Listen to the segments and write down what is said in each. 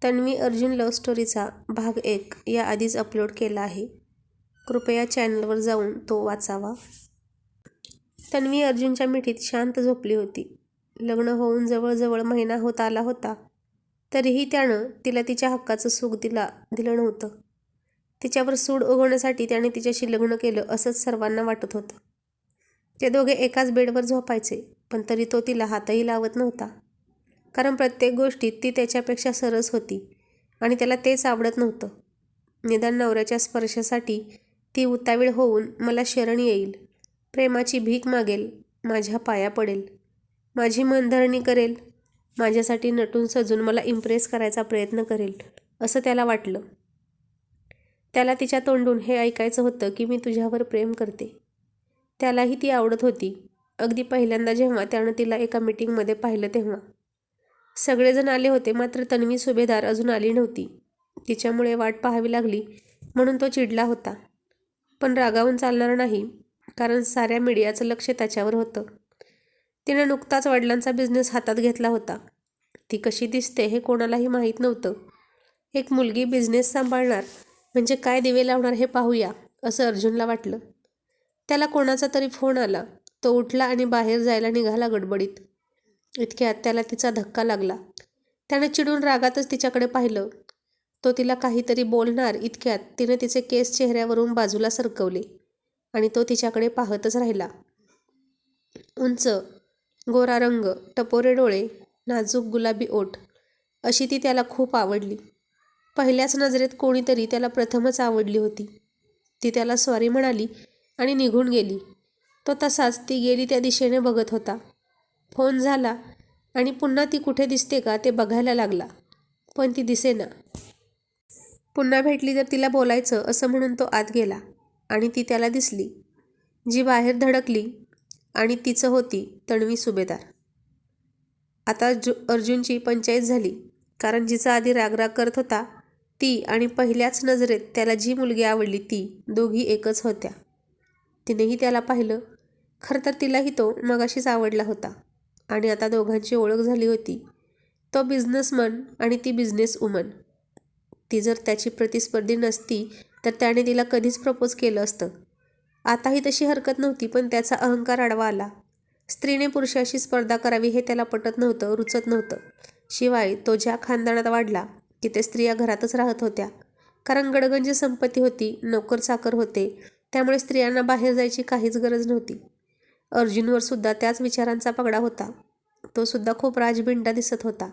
Tanvi Arjun love स्टोरीचा भाग 1 या आधीच अपलोड केला आहे. कृपया चॅनलवर जाऊन तो वाचावा. तन्वी अर्जुनच्या मिठीत शांत झोपली होती. लग्न होऊन जवळजवळ महिना होत आला होता, तरीही त्यानं तिला तिच्या हक्काचं सुख दिलं नव्हतं. तिच्यावर सूड उगवण्यासाठी त्याने तिच्याशी लग्न केलं असंच सर्वांना वाटत होतं. ते दोघे एकाच बेडवर झोपायचे, पण तरी तो तिला हातही लावत नव्हता. कारण प्रत्येक गोष्टीत ती त्याच्यापेक्षा सरस होती आणि त्याला तेच आवडत नव्हतं. निदान नवऱ्याच्या स्पर्शासाठी ती उतावीळ होऊन मला शरण येईल, प्रेमाची भीक मागेल, माझ्या पाया पडेल, माझी मनधरणी करेल, माझ्यासाठी नटून सजून मला इम्प्रेस करायचा प्रयत्न करेल, असं त्याला वाटलं. त्याला तिच्या तोंडून हे ऐकायचं होतं की मी तुझ्यावर प्रेम करते. त्यालाही ती आवडत होती. अगदी पहिल्यांदा जेव्हा त्यानं तिला एका मीटिंगमध्ये पाहिलं तेव्हा. सगळेजण आले होते, मात्र तन्वी सुभेदार अजून आली नव्हती. तिच्यामुळे वाट पाहावी लागली म्हणून तो चिडला होता. पण रागावून चालणार नाही, कारण साऱ्या मीडियाचं लक्ष त्याच्यावर होतं. तिनं नुकताच वडिलांचा बिझनेस हातात घेतला होता. ती कशी दिसते हे कोणालाही माहीत नव्हतं. एक मुलगी बिझनेस सांभाळणार म्हणजे काय दिवे लावणार हे पाहूया, असं अर्जुनला वाटलं. त्याला कोणाचा तरी फोन आला. तो उठला आणि बाहेर जायला निघाला गडबडीत. इतक्यात त्याला तिचा धक्का लागला. त्यानं चिडून रागातच तिच्याकडे पाहिलं. तो तिला काहीतरी बोलणार इतक्यात तिनं तिचे केस चेहऱ्यावरून बाजूला सरकवले आणि तो तिच्याकडे पाहतच राहिला. उंच, गोरा रंग, टपोरे डोळे, नाजूक गुलाबी ओठ, अशी ती त्याला खूप आवडली. पहिल्याच नजरेत कोणीतरी त्याला प्रथमच आवडली होती. ती त्याला सॉरी म्हणाली आणि निघून गेली. तो तसाच ती गेली त्या दिशेने बघत होता. फोन झाला आणि पुन्हा ती कुठे दिसते का ते बघायला लागला, पण ती दिसेना. पुन्हा भेटली तर तिला बोलायचं असं म्हणून तो आत गेला आणि ती त्याला दिसली, जी बाहेर धडकली आणि तिचं होती तन्वी सुभेदार. आता अर्जुनची पंचायत झाली, कारण जिचा आधी रागराग करत होता ती आणि पहिल्याच नजरेत त्याला जी मुलगी आवडली ती, दोघी एकच होत्या. तिनेही त्याला पाहिलं. खरं तर तिलाही तो मगाशीच आवडला होता आणि आता दोघांची ओळख झाली होती. तो बिझनेसमन आणि ती बिझनेस वुमन. ती जर त्याची प्रतिस्पर्धी नसती तर त्याने तिला कधीच प्रपोज केलं असतं. आताही तशी हरकत नव्हती, पण त्याचा अहंकार आडवा आला. स्त्रीने पुरुषाशी स्पर्धा करावी हे त्याला पटत नव्हतं, रुचत नव्हतं. शिवाय तो ज्या खानदानात वाढला तिथे स्त्रिया घरातच राहत होत्या, कारण गडगंज संपत्ती होती, नोकर चाकर होते, त्यामुळे स्त्रियांना बाहेर जायची काहीच गरज नव्हती. अर्जुनवर सुद्धा त्याच विचारांचा पगडा होता. तो सुद्धा खूप राजबिंडा दिसत होता.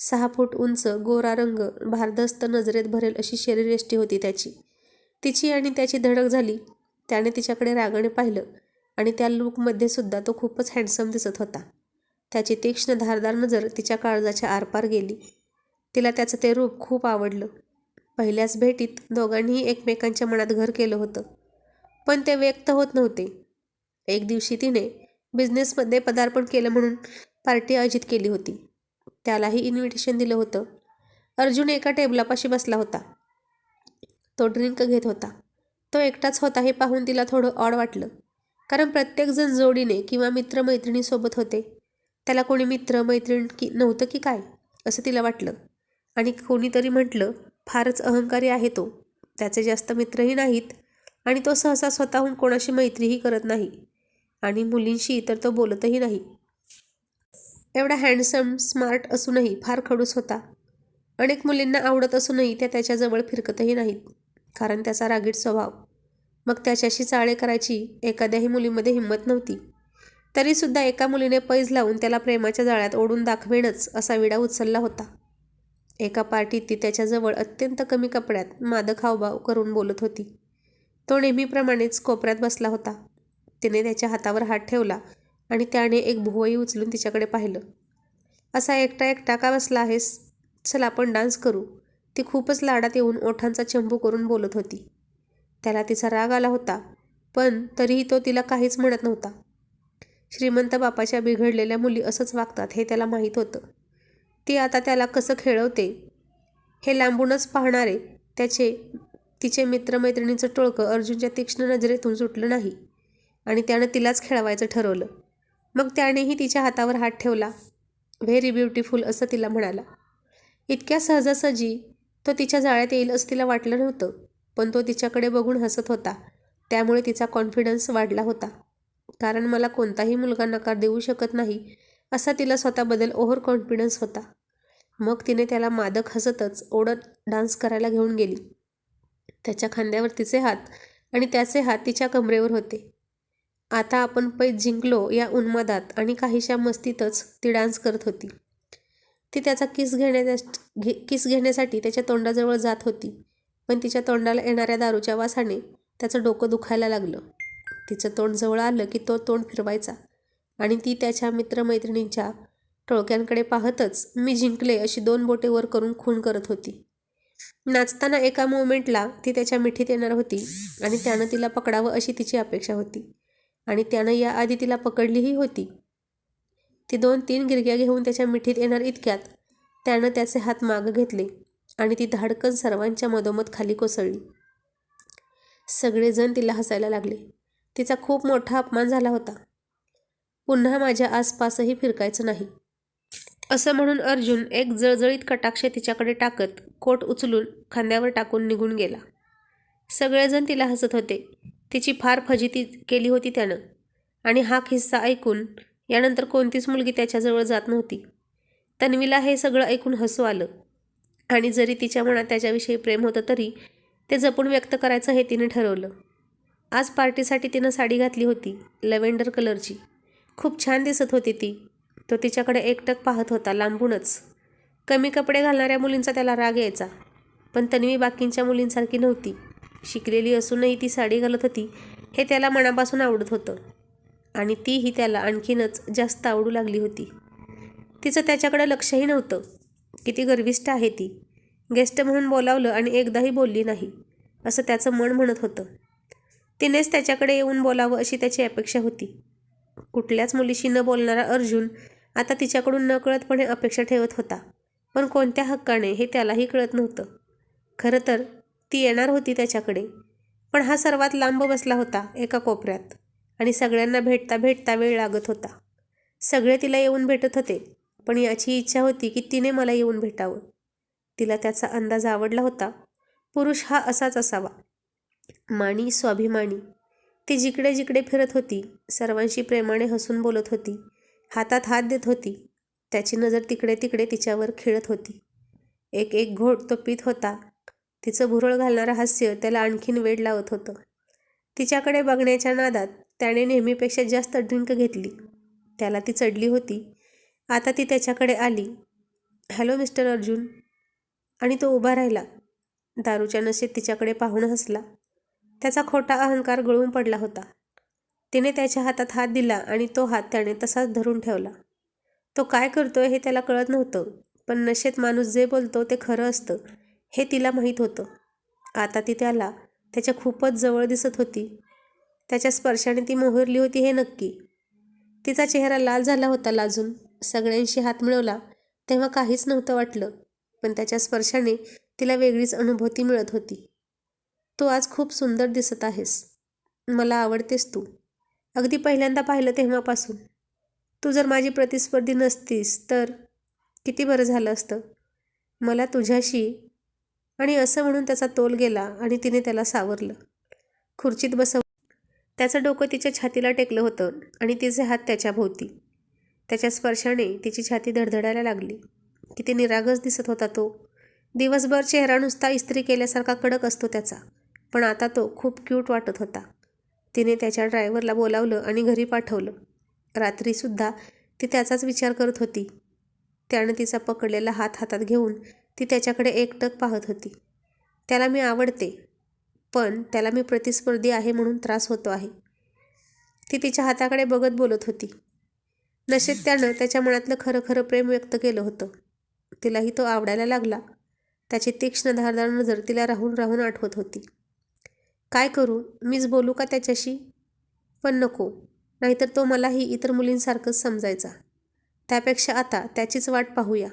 6 फूट उंच, गोरा रंग, भारदस्त नजरेत भरेल अशी शरीरयष्टी होती त्याची. तिची आणि त्याची धडक झाली. त्याने तिच्याकडे रागाने पाहिलं आणि त्या लूकमध्ये सुद्धा तो खूपच हँडसम दिसत होता. त्याची तीक्ष्ण धारदार नजर तिच्या काळजाच्या आरपार गेली. तिला त्याचं ते रूप खूप आवडलं. पहिल्याच भेटीत दोघांनीही एकमेकांच्या मनात घर केलं होतं, पण ते व्यक्त होत नव्हते. एक दिवशी तिने बिझनेसमध्ये पदार्पण केलं म्हणून पार्टी आयोजित केली होती. त्यालाही इन्व्हिटेशन दिलं होतं. अर्जुन एका टेबलापाशी बसला होता. तो ड्रिंक घेत होता. तो एकटाच होता हे पाहून तिला थोडं ऑड वाटलं, कारण प्रत्येकजण जोडीने किंवा मित्रमैत्रिणीसोबत होते. त्याला कोणी मित्रमैत्रीण नव्हतं की काय, असं तिला वाटलं. आणि कोणीतरी म्हटलं, फारच अहंकारी आहे तो, त्याचे जास्त मित्रही नाहीत आणि तो सहसा स्वतःहून कोणाशी मैत्रीही करत नाही आणि मुलींशी तर तो बोलतही नाही. एवढा हँडसम, स्मार्ट असूनही फार खडूस होता. अनेक मुलींना आवडत असूनही त्या त्याच्याजवळ फिरकतही नाहीत, कारण त्याचा रागीट स्वभाव. मग त्याच्याशी चाळे करायची एखाद्याही मुलीमध्ये हिंमत नव्हती. तरीसुद्धा एका मुलीने पैज लावून त्याला प्रेमाच्या जाळ्यात ओढून दाखवेनच असा विडा उचलला होता. एका पार्टीत ती त्याच्याजवळ अत्यंत कमी कपड्यात मादक हावभाव करून बोलत होती. तो नेहमीप्रमाणेच कोपऱ्यात बसला होता. तिने त्याच्या हातावर हात ठेवला आणि त्याने एक भुवई उचलून तिच्याकडे पाहिलं. असा एकटा एकटा का बसला आहेस? चल आपण डान्स करू, ती खूपच लाडात येऊन ओठांचा चंबू करून बोलत होती. त्याला तिचा राग आला होता, पण तरीही तो तिला काहीच म्हणत नव्हता. श्रीमंत बापाच्या बिघडलेल्या मुली असंच वागतात हे त्याला माहीत होतं. ती आता त्याला कसं खेळवते हे लांबूनच पाहणारे तिचे मित्रमैत्रिणींचं टोळकं अर्जुनच्या तीक्ष्ण नजरेतून सुटलं नाही आणि त्यानं तिलाच खेळवायचं ठरवलं. मग त्यानेही तिच्या हातावर हात ठेवला. व्हेरी ब्युटिफुल असं तिला म्हणाला. इतक्या सहजासहजी तो तिच्या जाळ्यात येईल असं तिला वाटलं नव्हतं, पण तो तिच्याकडे बघून हसत होता. त्यामुळे तिचा कॉन्फिडन्स वाढला होता. कारण मला कोणताही मुलगा नकार देऊ शकत नाही असा तिला स्वतःबद्दल ओव्हर कॉन्फिडन्स होता. मग तिने त्याला मादक हसतच ओढत डान्स करायला घेऊन गेली. त्याच्या खांद्यावर तिचे हात आणि त्याचे हात तिच्या कमरेवर होते. आता आपण पैज जिंकलो या उन्मादात आणि काहीशा मस्तीतच ती डान्स करत होती. ती त्याचा किस घेण्यासाठी त्याच्या तोंडाजवळ जात होती, पण तिच्या तोंडाला येणाऱ्या दारूच्या वासाने त्याचं डोकं दुखायला लागलं. तिचं तोंड जवळ आलं की तो तोंड फिरवायचा आणि ती त्याच्या मित्रमैत्रिणींच्या टोळक्यांकडे पाहतच मी जिंकले अशी 2 बोटे वर करून खूण करत होती. नाचताना एका मोमेंटला ती त्याच्या मिठीत येणार होती आणि त्यानं तिला पकडावं अशी तिची अपेक्षा होती आणि त्यानं याआधी तिला पकडलीही होती. ती 2-3 गिरग्या घेऊन त्याच्या मिठीत येणार इतक्यात त्यानं त्याचे हात मागं घेतले आणि ती धाडकन सर्वांच्या मधोमध खाली कोसळली. सगळेजण तिला हसायला लागले. तिचा खूप मोठा अपमान झाला होता. पुन्हा माझ्या आसपासही फिरकायचं नाही असं म्हणून अर्जुन एक जळजळीत कटाक्ष तिच्याकडे टाकत कोट उचलून खांद्यावर टाकून निघून गेला. सगळेजण तिला हसत होते. तिची फार फजिती केली होती त्यानं आणि हा किस्सा ऐकून यानंतर कोणतीच मुलगी त्याच्याजवळ जात नव्हती. तन्वीला हे सगळं ऐकून हसू आलं आणि जरी तिच्या मनात त्याच्याविषयी प्रेम होतं तरी ते जपून व्यक्त करायचं हे तिने ठरवलं. आज पार्टीसाठी तिनं साडी घातली होती, लव्हेंडर कलरची. खूप छान दिसत होती ती. तो तिच्याकडे एकटक पाहत होता लांबूनच. कमी कपडे घालणाऱ्या मुलींचा त्याला राग यायचा, पण तन्वी बाकींच्या मुलींसारखी नव्हती. शिकलेली असूनही ती साडी घालत होती हे त्याला मनापासून आवडत होतं आणि तीही त्याला आणखीनच जास्त आवडू लागली होती. तिचं त्याच्याकडे लक्षही नव्हतं. किती गर्विष्ठ आहे ती. गेस्ट म्हणून बोलावलं आणि एकदाही बोलली नाही असं त्याचं मन म्हणत होतं. तिनेच त्याच्याकडे येऊन बोलावं अशी त्याची अपेक्षा होती. कुठल्याच मुलीशी न बोलणारा अर्जुन आता तिच्याकडून नकळतपणे अपेक्षा ठेवत होता, पण कोणत्या हक्काने हे त्यालाही कळत नव्हतं. खरं तर ती येणार होती त्याच्याकडे, पण हा सर्वात लांब बसला होता एका कोपऱ्यात आणि सगळ्यांना भेटता भेटता वेळ लागत होता. सगळे तिला येऊन भेटत होते, पण याची इच्छा होती की तिने मला येऊन भेटावं. तिला त्याचा अंदाज आवडला होता. पुरुष हा असाच असावा, मानी, स्वाभिमानी. ती जिकडे जिकडे फिरत होती, सर्वांशी प्रेमाने हसून बोलत होती, हातात हात देत होती. त्याची नजर तिकडे तिकडे तिच्यावर खेळत होती. एक एक घोट तो पीत होता. तिचं भुरळ घालणारं हास्य त्याला आणखीन वेड लावत होतं. तिच्याकडे बघण्याच्या नादात त्याने नेहमीपेक्षा जास्त ड्रिंक घेतली. त्याला ती चढली होती. आता ती त्याच्याकडे आली. Hello mister Arjun. आणि तो उभा राहिला. दारूच्या नशेत तिच्याकडे पाहून हसला. त्याचा खोटा अहंकार गळून पडला होता. तिने त्याच्या हातात हात दिला आणि तो हात त्याने तसाच धरून ठेवला. तो काय करतोय हे त्याला कळत नव्हतं, पण नशेत माणूस जे बोलतो ते खरं असतं हे तिला माहीत होतं. आता ती त्याला त्याच्या खूपच जवळ दिसत होती. त्याच्या स्पर्शाने ती मोहरली होती हे नक्की. तिचा चेहरा लाल झाला होता लाजून. सगळ्यांशी हात मिळवला तेव्हा काहीच नव्हतं वाटलं, पण त्याच्या स्पर्शाने तिला वेगळीच अनुभूती मिळत होती. तू आज खूप सुंदर दिसत आहेस. मला आवडतेस तू. अगदी पहिल्यांदा पाहिलं तेव्हापासून. तू जर माझी प्रतिस्पर्धी नसतीस तर किती बरं झालं असतं मला तुझ्याशी. आणि असं म्हणून त्याचा तोल गेला आणि तिने त्याला सावरलं. खुर्चीत बसव. त्याचं डोकं तिच्या छातीला टेकलं होतं आणि तिचे हात त्याच्या भोवती. त्याच्या स्पर्शाने तिची छाती धडधडायला लागली. किती निरागस दिसत होता तो. दिवसभर चेहरा नुसता इस्त्री केल्यासारखा कडक असतो त्याचा, पण आता तो खूप क्यूट वाटत होता. तिने त्याच्या ड्रायव्हरला बोलावलं आणि घरी पाठवलं. रात्रीसुद्धा ती त्याचाच विचार करत होती. त्यानं तिचा पकडलेला हात हातात घेऊन ती त्याच्याकडे एकटक पाहत होती. त्याला मी आवडते, पण त्याला मी प्रतिस्पर्धी आहे म्हणून त्रास होतो आहे. ती तिच्या हाताकडे बघत बोलत होती. नशेत त्यानं त्याच्या मनातलं खरं खरं प्रेम व्यक्त केलं होतं. तिलाही तो आवडायला लागला. त्याची तीक्ष्ण धारदार नजर तिला राहून राहून आठवत होती. काय करू, मीच बोलू का त्याच्याशी? पण नको, नाहीतर तो मलाही इतर मुलींसारखंच समजायचा. त्यापेक्षा आता त्याचीच वाट पाहूया.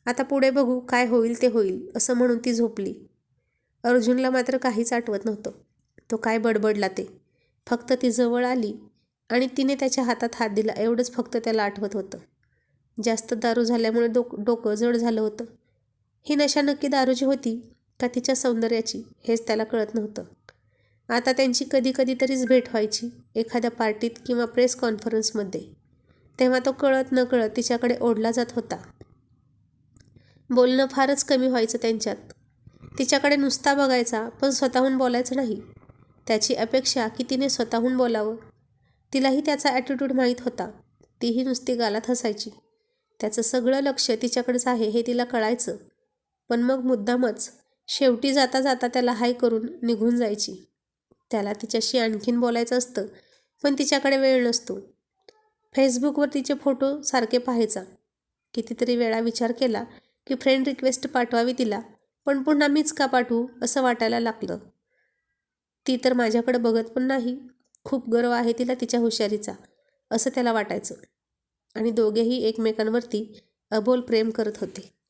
आता पुढे बघू, काय होईल ते होईल असं म्हणून ती झोपली. अर्जुनला मात्र काहीच आठवत नव्हतं. तो काय बडबडला ते. फक्त ती जवळ आली आणि तिने त्याच्या हातात हात दिला एवढंच फक्त त्याला आठवत होतं. जास्त दारू झाल्यामुळे डोकं जड झालं होतं ही नशा नक्की दारूची होती का तिच्या सौंदर्याची हेच त्याला कळत नव्हतं. आता त्यांची कधी कधीतरीच भेट व्हायची, एखाद्या पार्टीत किंवा प्रेस कॉन्फरन्समध्ये. तेव्हा तो कळत नकळत तिच्याकडे ओढला जात होता. बोलणं फारच कमी व्हायचं त्यांच्यात. तिच्याकडे नुसता बघायचा, पण स्वतःहून बोलायचं नाही. त्याची अपेक्षा की तिने स्वतःहून बोलावं. तिलाही त्याचा ॲटिट्यूड माहीत होता. तीही नुसती गालात हसायची. त्याचं सगळं लक्ष तिच्याकडेच आहे हे तिला कळायचं. पण मग मुद्दामच शेवटी जाता जाता त्याला हाय करून निघून जायची. त्याला तिच्याशी आणखीन बोलायचं असतं, पण तिच्याकडे वेळ नसतो. फेसबुकवर तिचे फोटो सारखे पाहायचा. कितीतरी वेळा विचार केला की फ्रेंड रिक्वेस्ट पाठवावी तिला, पण पुन्हा मीच का पाठवू असं वाटायला लागलं. ती तर माझ्याकडे बघत पण नाही. खूप गर्व आहे तिला तिच्या हुशारीचा, असं त्याला वाटायचं. आणि दोघेही एकमेकांवरती अबोल प्रेम करत होते.